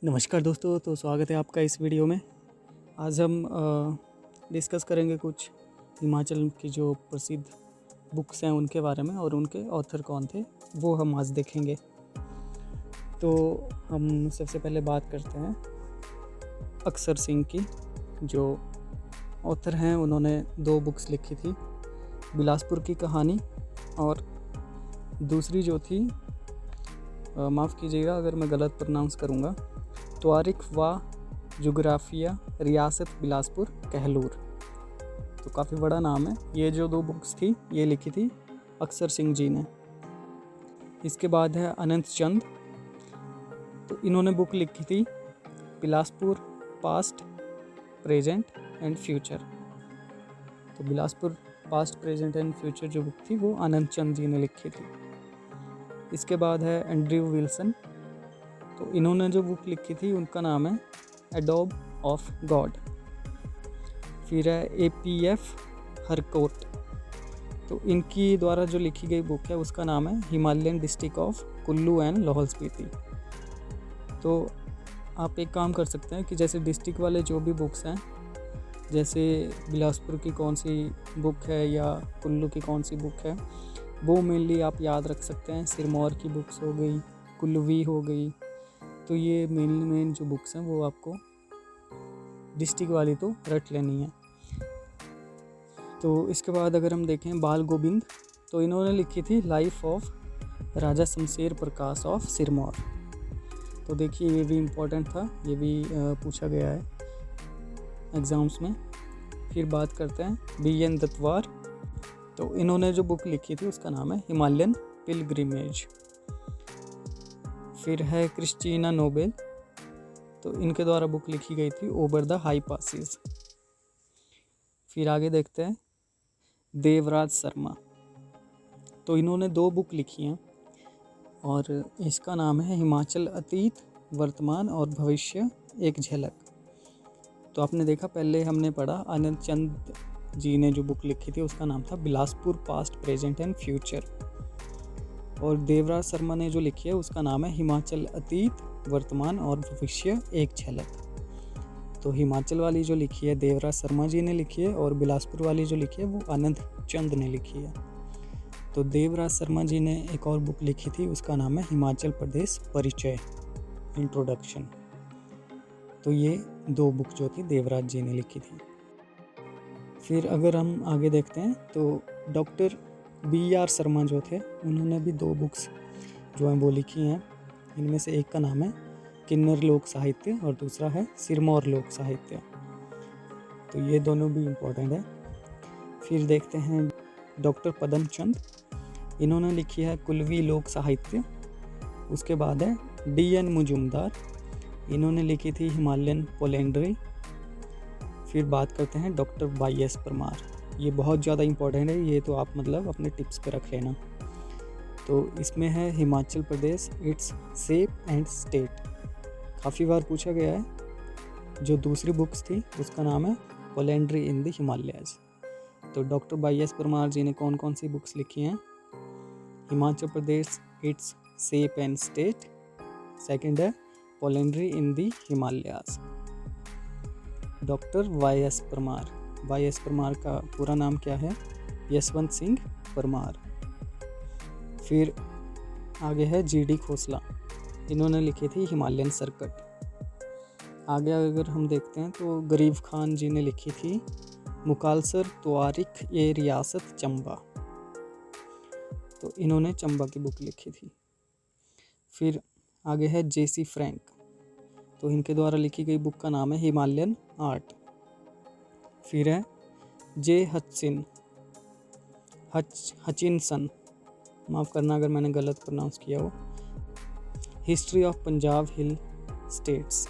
नमस्कार दोस्तों, तो स्वागत है आपका इस वीडियो में। आज हम डिस्कस करेंगे कुछ हिमाचल की जो प्रसिद्ध बुक्स हैं उनके बारे में, और उनके ऑथर कौन थे वो हम आज देखेंगे। तो हम सबसे पहले बात करते हैं अक्षर सिंह की। जो ऑथर हैं उन्होंने 2 बुक्स लिखी थी, बिलासपुर की कहानी, और दूसरी जो थी, माफ़ कीजिएगा अगर मैं गलत प्रोनाउंस करूँगा, तारीख व जोग्राफिया रियासत बिलासपुर कहलूर। तो काफ़ी बड़ा नाम है। ये जो 2 बुक्स थी ये लिखी थी अक्षर सिंह जी ने। इसके बाद है अनंत चंद। तो इन्होंने बुक लिखी थी Bilaspur past present and future. तो Bilaspur past present and future जो बुक थी वो अनंत चंद जी ने लिखी थी। इसके बाद है एंड्रयू विल्सन। तो इन्होंने जो बुक लिखी थी उनका नाम है एडोब ऑफ गॉड। फिर है APF हरकोट। तो इनकी द्वारा जो लिखी गई बुक है उसका नाम है Himalayan district of Kullu and Lahaul Spiti. तो आप एक काम कर सकते हैं कि जैसे डिस्ट्रिक्ट वाले जो भी बुक्स हैं, जैसे बिलासपुर की कौन सी बुक है या कुल्लू की कौन सी बुक है, वो मेनली आप याद रख सकते हैं। सिरमौर की बुक्स हो गई, कुल्लवी हो गई। तो ये मेन जो बुक्स हैं वो आपको डिस्ट्रिक्ट वाली तो रट लेनी है। तो इसके बाद अगर हम देखें बाल गोविंद, तो इन्होंने लिखी थी life of Raja Shamsher Prakash of Sirmaur. तो देखिए ये भी इम्पोर्टेंट था, ये भी पूछा गया है एग्ज़ाम्स में। फिर बात करते हैं BN दत्तवार। तो इन्होंने जो बुक लिखी थी उसका नाम है हिमालयन पिलग्रिमेज। फिर है क्रिस्टीना नोबेल। तो इनके द्वारा बुक लिखी गई थी ओवर द हाई पासिस। फिर आगे देखते हैं देवराज शर्मा। तो इन्होंने 2 बुक लिखी हैं, और इसका नाम है हिमाचल अतीत वर्तमान और भविष्य एक झलक। तो आपने देखा पहले हमने पढ़ा अनंत चंद जी ने जो बुक लिखी थी उसका नाम था Bilaspur past present and future, और देवराज शर्मा ने जो लिखी है उसका नाम है हिमाचल अतीत वर्तमान और भविष्य एक झलक। तो हिमाचल वाली जो लिखी है देवराज शर्मा जी ने लिखी है, और बिलासपुर वाली जो लिखी है वो अनंत चंद ने लिखी है। तो देवराज शर्मा जी ने एक और बुक लिखी थी, उसका नाम है हिमाचल प्रदेश परिचय इंट्रोडक्शन। तो ये 2 बुक जो थी देवराज जी ने लिखी थी। फिर अगर हम आगे देखते हैं तो डॉक्टर BR शर्मा जो थे उन्होंने भी 2 बुक्स जो हैं वो लिखी हैं। इनमें से एक का नाम है किन्नर लोक साहित्य और दूसरा है सिरमौर लोक साहित्य। तो ये दोनों भी इम्पोर्टेंट है। फिर देखते हैं डॉक्टर पदम चंद। इन्होंने लिखी है कुल्लवी लोक साहित्य। उसके बाद है DN मुजुमदार। इन्होंने लिखी थी हिमालयन पोलेंड्री। फिर बात करते हैं डॉक्टर YS परमार। ये बहुत ज़्यादा इम्पोर्टेंट है, ये तो आप मतलब अपने टिप्स पे रख लेना। तो इसमें है Himachal Pradesh its shape and state. काफ़ी बार पूछा गया है। जो दूसरी बुक्स थी उसका नाम है पोलेंड्री इन द हिमालयाज। तो डॉक्टर YS परमार जी ने कौन कौन सी बुक्स लिखी हैं? Himachal Pradesh its shape and state. Second है polyandry in the Himalayas. Doctor YS Parmar. YS Parmar का पूरा नाम क्या है? यशवंत सिंह परमार। फिर आगे है GD खोसला। इन्होंने लिखी थी हिमालयन सर्किट। आगे अगर हम देखते हैं तो गरीब खान जी ने लिखी थी मुकालसर तारीख ए रियासत चंबा। तो इन्होंने चंबा की बुक लिखी थी। फिर आगे है JC फ्रैंक। तो इनके द्वारा लिखी गई बुक का नाम है हिमालयन आर्ट। फिर है J हचिनसन, माफ़ करना अगर मैंने गलत प्रोनाउंस किया हो, history of Punjab hill states.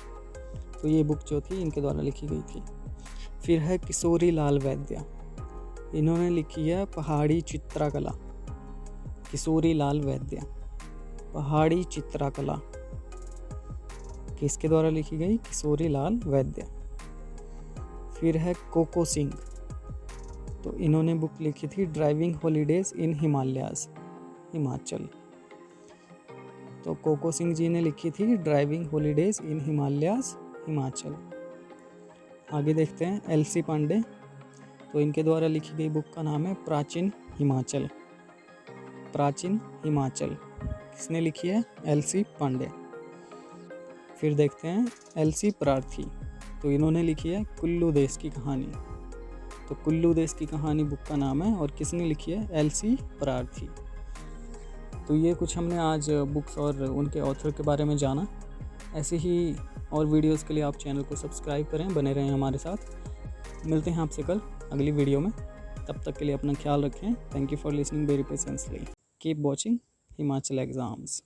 तो ये बुक जो थी इनके द्वारा लिखी गई थी। फिर है किशोरी लाल वैद्य। इन्होंने लिखी है पहाड़ी चित्रकला। किशोरी लाल वैद्य, पहाड़ी चित्रकला किसके द्वारा लिखी गई? किशोरी लाल वैद्य। फिर है कोको सिंह। तो इन्होंने बुक लिखी थी driving holidays in Himalayas, Himachal. तो कोको सिंह जी ने लिखी थी driving holidays in Himalayas Himachal. आगे देखते हैं एल.सी. पांडे। तो इनके द्वारा लिखी गई बुक का नाम है प्राचीन हिमाचल। प्राचीन हिमाचल किसने लिखी है? एल.सी. पांडे। फिर देखते हैं एल.सी. प्रार्थी। तो इन्होंने लिखी है कुल्लू देश की कहानी। तो कुल्लू देश की कहानी बुक का नाम है और किसने लिखी है? एल.सी. प्रार्थी। तो ये कुछ हमने आज बुक्स और उनके ऑथर के बारे में जाना। ऐसे ही और वीडियोस के लिए आप चैनल को सब्सक्राइब करें, बने रहें हमारे साथ। मिलते हैं आपसे कल अगली वीडियो में। तब तक के लिए अपना ख्याल रखें। Thank you for listening very patiently. Keep watching Himachal exams.